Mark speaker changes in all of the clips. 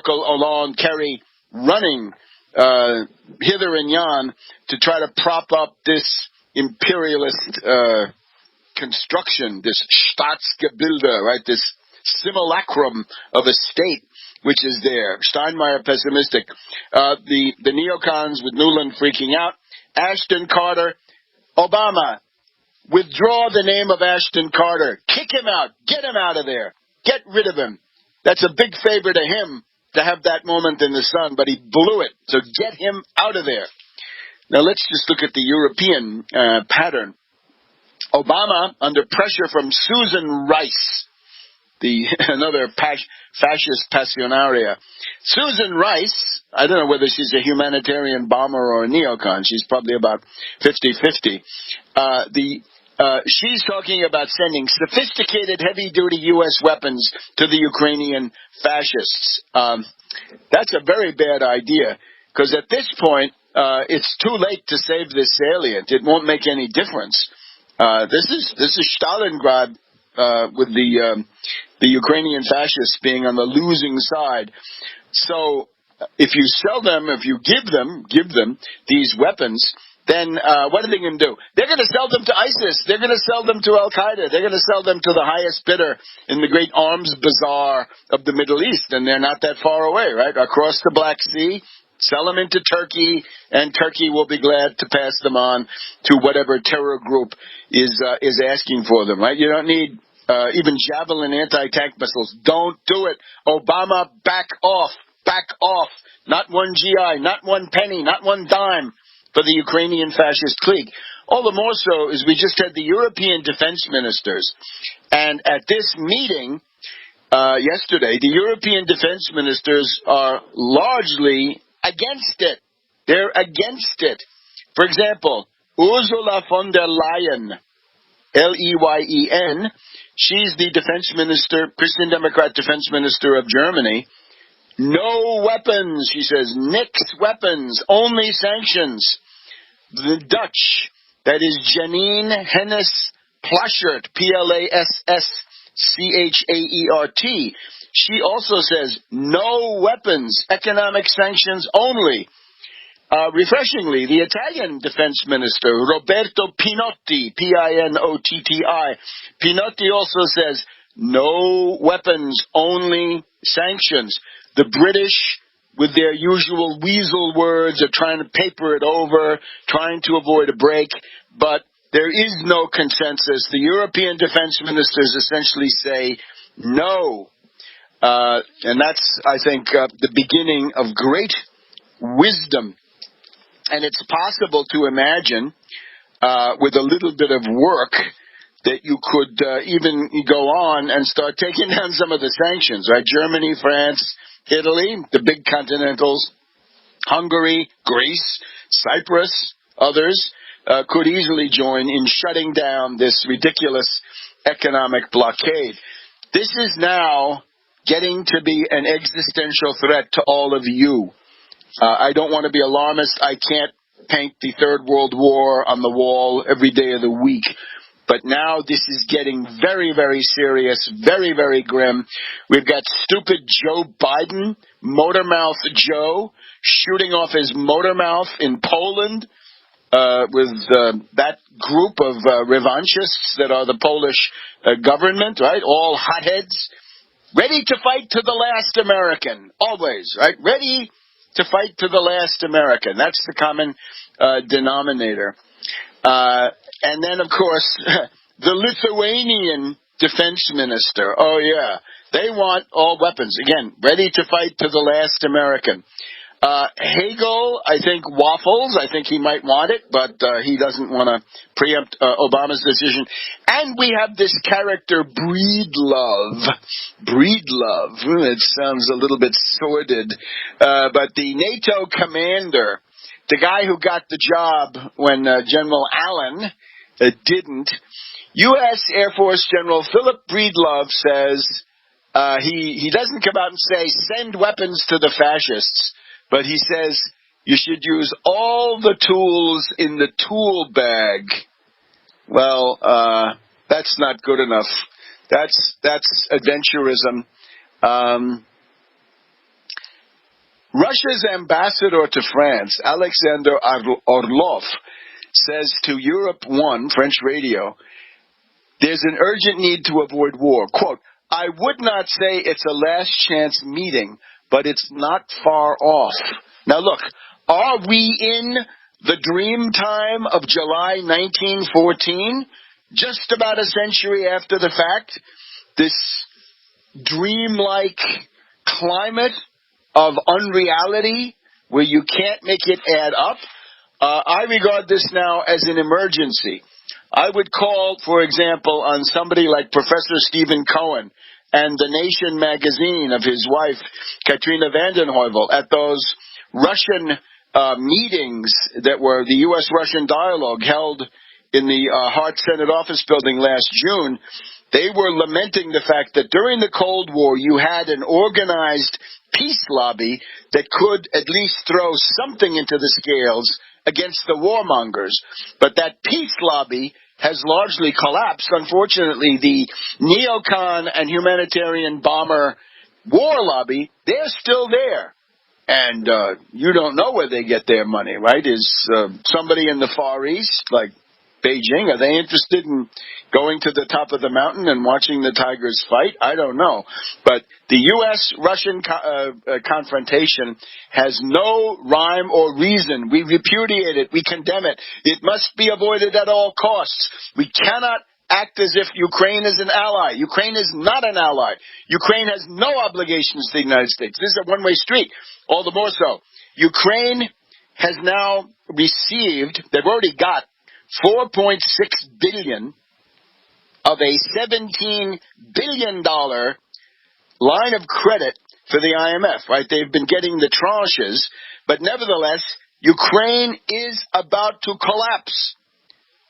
Speaker 1: along Kerry running hither and yon to try to prop up this imperialist construction, this Staatsgebilde, right? This simulacrum of a state which is there. Steinmeier pessimistic. The neocons with Nuland freaking out. Ashton Carter, Obama, withdraw the name of Ashton Carter. Kick him out. Get him out of there. Get rid of him. That's a big favor to him to have that moment in the sun, but he blew it. So get him out of there. Now let's just look at the European pattern. Obama, under pressure from Susan Rice, another fascist passionaria. Susan Rice, I don't know whether she's a humanitarian bomber or a neocon. She's probably about 50-50. She's talking about sending sophisticated, heavy-duty U.S. weapons to the Ukrainian fascists. That's a very bad idea, because at this point, it's too late to save this salient. It won't make any difference. This is Stalingrad with the Ukrainian fascists being on the losing side. So if you sell them, if you give them these weapons, then what are they going to do? They're going to sell them to ISIS. They're going to sell them to Al-Qaeda. They're going to sell them to the highest bidder in the great arms bazaar of the Middle East, and they're not that far away, right? Across the Black Sea. Sell them into Turkey, and Turkey will be glad to pass them on to whatever terror group is asking for them, right? You don't need even Javelin anti-tank missiles. Don't do it. Obama, back off. Back off. Not one GI, not one penny, not one dime for the Ukrainian fascist clique. All the more so as we just had the European defense ministers. And at this meeting yesterday, the European defense ministers are largely against it. They're against it. For example, Ursula von der Leyen, Leyen, she's the defense minister, Christian Democrat defense minister of Germany. No weapons, she says, nix weapons, only sanctions. The Dutch, that is Janine Hennis-Plasschaert, Plasschaert, she also says no weapons, economic sanctions only. Refreshingly, the Italian defense minister, Roberto Pinotti, Pinotti, Pinotti also says no weapons, only sanctions. The British, with their usual weasel words, are trying to paper it over, trying to avoid a break, but there is no consensus. The European defense ministers essentially say no. And that's, I think, the beginning of great wisdom. And it's possible to imagine, with a little bit of work, that you could even go on and start taking down some of the sanctions, right? Germany, France, Italy, the big continentals, Hungary, Greece, Cyprus, others could easily join in shutting down this ridiculous economic blockade. This is now getting to be an existential threat to all of you. I don't want to be alarmist. I can't paint the Third World War on the wall every day of the week. But now this is getting very, very serious, very, very grim. We've got stupid Joe Biden, Motormouth Joe, shooting off his motormouth in Poland with that group of revanchists that are the Polish government, right? All hotheads. Ready to fight to the last American, always, right? Ready to fight to the last American. That's the common denominator. And then, of course, the Lithuanian defense minister. Oh, yeah. They want all weapons. Again, ready to fight to the last American. Hagel, I think, waffles. I think he might want it, but he doesn't want to preempt Obama's decision. And we have this character, Breedlove. Breedlove. It sounds a little bit sordid. But the NATO commander, the guy who got the job when General Allen didn't, U.S. Air Force General Philip Breedlove says he doesn't come out and say, send weapons to the fascists. But he says you should use all the tools in the tool bag. Well, that's not good enough. That's adventurism. Russia's ambassador to France, Alexander Orlov, says to Europe 1, French radio, there's an urgent need to avoid war. Quote, I would not say it's a last chance meeting, but it's not far off. Now look, are we in the dream time of July 1914? Just about a century after the fact? This dreamlike climate of unreality where you can't make it add up? I regard this now as an emergency. I would call, for example, on somebody like Professor Stephen Cohen and The Nation magazine of his wife, Katrina vanden Heuvel, at those Russian meetings that were the U.S.-Russian dialogue held in the Hart Senate office building last June. They were lamenting the fact that during the Cold War you had an organized peace lobby that could at least throw something into the scales against the warmongers. But that peace lobby has largely collapsed. Unfortunately, the neocon and humanitarian bomber war lobby, they're still there. And you don't know where they get their money, right? Is somebody in the Far East, like Beijing, are they interested in going to the top of the mountain and watching the tigers fight? I don't know. But the U.S.-Russian confrontation has no rhyme or reason. We repudiate it. We condemn it. It must be avoided at all costs. We cannot act as if Ukraine is an ally. Ukraine is not an ally. Ukraine has no obligations to the United States. This is a one-way street. All the more so. Ukraine has now received, they've already got $4.6 billion of a $17 billion line of credit for the IMF, right? They've been getting the tranches, but nevertheless, Ukraine is about to collapse.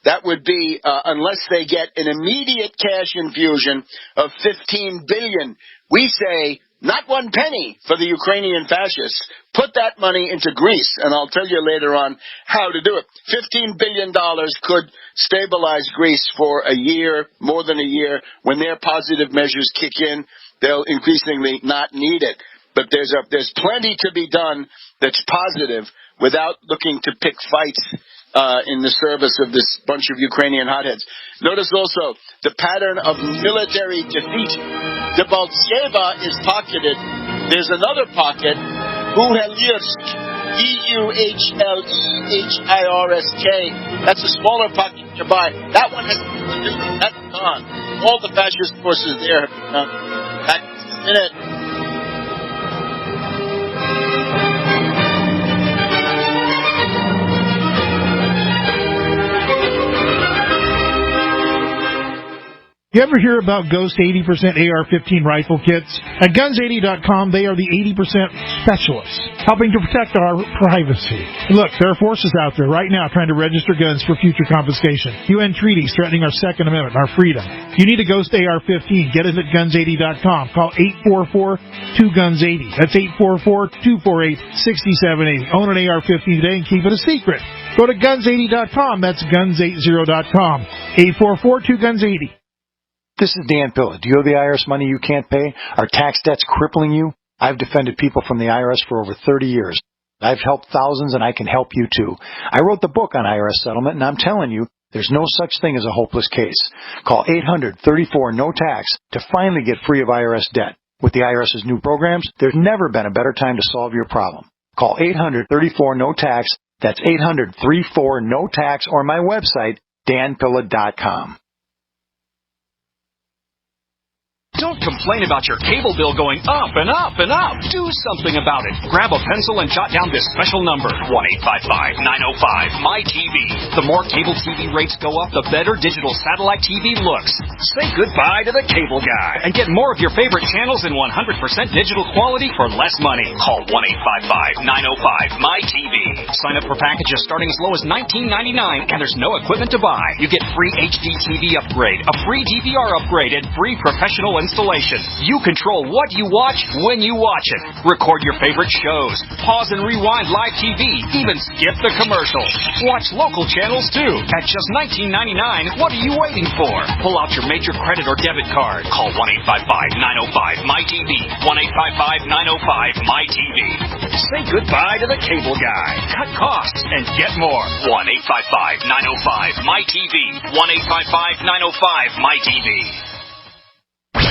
Speaker 1: That would be, unless they get an immediate cash infusion of $15 billion. We say, not one penny for the Ukrainian fascists. Put that money into Greece, and I'll tell you later on how to do it. $15 billion could stabilize Greece for a year, more than a year. When their positive measures kick in, they'll increasingly not need it. But there's plenty to be done that's positive without looking to pick fights in the service of this bunch of Ukrainian hotheads. Notice also the pattern of military defeat. Debaltseva is pocketed. There's another pocket, Buhelirsk, Buhelirsk. That's a smaller pocket nearby. That one has that's gone. All the fascist forces there have been done. Back in a minute.
Speaker 2: You ever hear about Ghost 80% AR-15 rifle kits? At Guns80.com, they are the 80% specialists, helping to protect our privacy. Look, there are forces out there right now trying to register guns for future confiscation. UN treaties threatening our Second Amendment, our freedom. If you need a Ghost AR-15, get it at Guns80.com. Call 844-2GUNS80. That's 844-248-6780. Own an AR-15 today and keep it a secret. Go to Guns80.com. That's Guns80.com. 844-2GUNS80.
Speaker 3: This is Dan Pilla. Do you owe the IRS money you can't pay? Are tax debts crippling you? I've defended people from the IRS for over 30 years. I've helped thousands, and I can help you too. I wrote the book on IRS settlement, and I'm telling you, there's no such thing as a hopeless case. Call 800-34-NO-TAX to finally get free of IRS debt. With the IRS's new programs, there's never been a better time to solve your problem. Call 800-34-NO-TAX. That's 800-34-NO-TAX, or my website, danpilla.com.
Speaker 4: Don't complain about your cable bill going up and up and up. Do something about it. Grab a pencil and jot down this special number, 1-855-905-MY-TV. The more cable TV rates go up, the better digital satellite TV looks. Say goodbye to the cable guy and get more of your favorite channels in 100% digital quality for less money. Call 1-855-905-MY-TV. Sign up for packages starting as low as $19.99, and there's no equipment to buy. You get free HD TV upgrade, a free DVR upgrade, and free professional and installation. You control what you watch when you watch it. Record your favorite shows. Pause and rewind live TV. Even skip the commercials. Watch local channels too. At just $19.99, what are you waiting for? Pull out your major credit or debit card. Call 1-855-905-MyTV. 1-855-905-MyTV. Say goodbye to the cable guy. Cut costs and get more. 1-855-905-MyTV. 1-855-905-MyTV.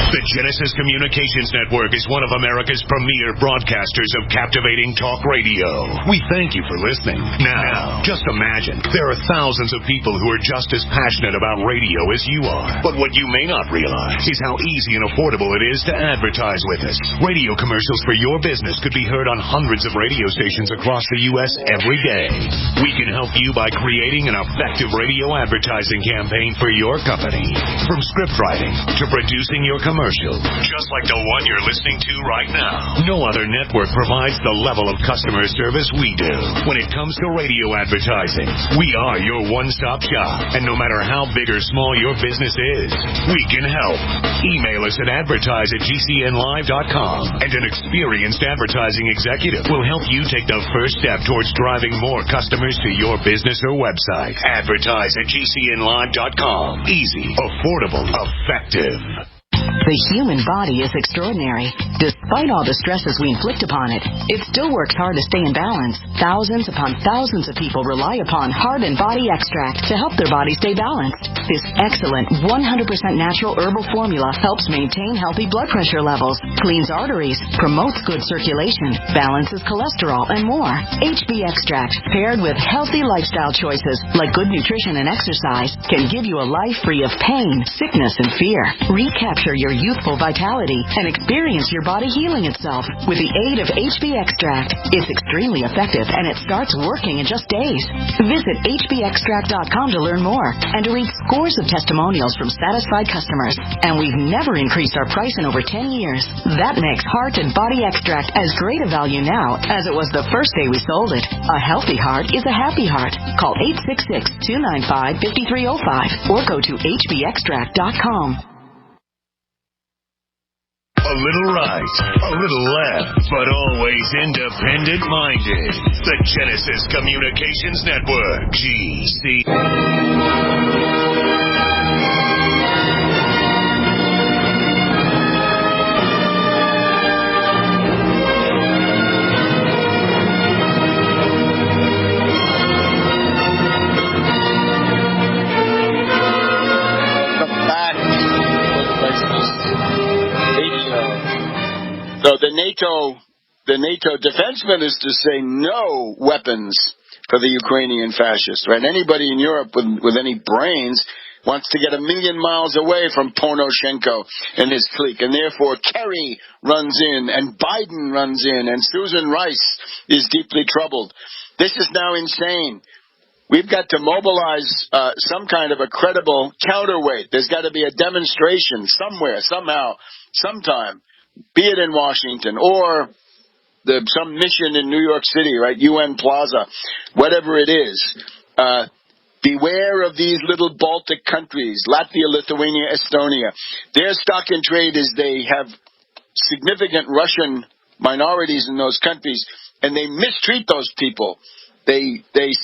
Speaker 5: The Genesis Communications Network is one of America's premier broadcasters of captivating talk radio. We thank you for listening. Now, just imagine, there are thousands of people who are just as passionate about radio as you are. But what you may not realize is how easy and affordable it is to advertise with us. Radio commercials for your business could be heard on hundreds of radio stations across the U.S. every day. We can help you by creating an effective radio advertising campaign for your company. From script writing to producing your commercial, just like the one you're listening to right now. No other network provides the level of customer service we do. When it comes to radio advertising, we are your one-stop shop. And no matter how big or small your business is, we can help. Email us at advertise@gcnlive.com, and an experienced advertising executive will help you take the first step towards driving more customers to your business or website. Advertise@gcnlive.com. Easy, affordable, effective.
Speaker 6: The human body is extraordinary. Despite all the stresses we inflict upon it, it still works hard to stay in balance. Thousands upon thousands of people rely upon Heart and Body Extract to help their body stay balanced. This excellent 100% natural herbal formula helps maintain healthy blood pressure levels, cleans arteries, promotes good circulation, balances cholesterol, and more. HB Extract, paired with healthy lifestyle choices like good nutrition and exercise, can give you a life free of pain, sickness, and fear. Recapture your youthful vitality and experience your body healing itself with the aid of HB Extract. It's extremely effective and it starts working in just days. Visit hbextract.com to learn more and to read scores of testimonials from satisfied customers. And we've never increased our price in over 10 years. That makes Heart and Body Extract as great a value now as it was the first day we sold it. A healthy heart is a happy heart. Call 866-295-5305 or go to hbextract.com.
Speaker 5: A little right, a little left, but always independent-minded. The Genesis Communications Network, GC.
Speaker 1: So the NATO defense ministers say no weapons for the Ukrainian fascists, right? Anybody in Europe with any brains wants to get 1 million miles away from Poroshenko and his clique, and therefore Kerry runs in, and Biden runs in, and Susan Rice is deeply troubled. This is now insane. We've got to mobilize some kind of a credible counterweight. There's got to be a demonstration somewhere, somehow, sometime. Be it in Washington or some mission in New York City, right? UN Plaza, whatever it is. Beware of these little Baltic countries, Latvia, Lithuania, Estonia. Their stock in trade is they have significant Russian minorities in those countries, and they mistreat those people. They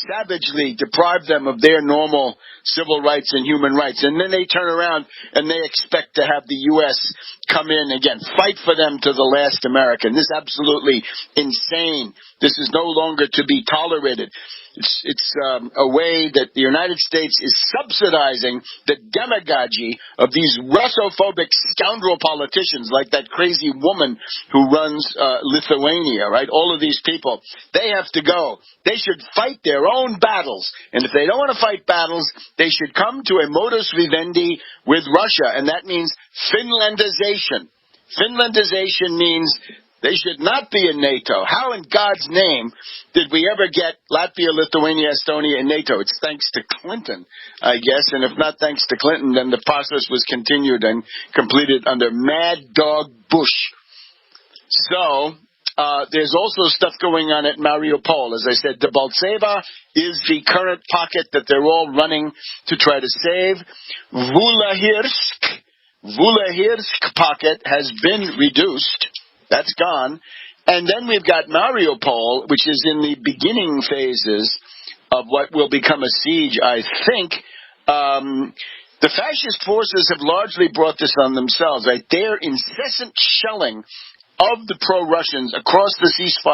Speaker 1: savagely deprive them of their normal civil rights and human rights. And then they turn around and they expect to have the U.S. come in again, fight for them to the last American. This is absolutely insane. This is no longer to be tolerated. It's a way that the United States is subsidizing the demagogy of these Russophobic scoundrel politicians like that crazy woman who runs Lithuania, right? All of these people, they have to go. They should fight their own battles. And if they don't want to fight battles, they should come to a modus vivendi with Russia, and that means Finlandization. Finlandization means they should not be in NATO. How in God's name did we ever get Latvia, Lithuania, Estonia in NATO? It's thanks to Clinton, I guess. And if not thanks to Clinton, then the process was continued and completed under Mad Dog Bush. So there's also stuff going on at Mariupol. As I said, Debaltseva is the current pocket that they're all running to try to save. Vulahirsk, Vulahirsk pocket has been reduced. That's gone. And then we've got Mariupol, which is in the beginning phases of what will become a siege, I think. The fascist forces have largely brought this on themselves, right? Their incessant shelling of the pro-Russians across the ceasefire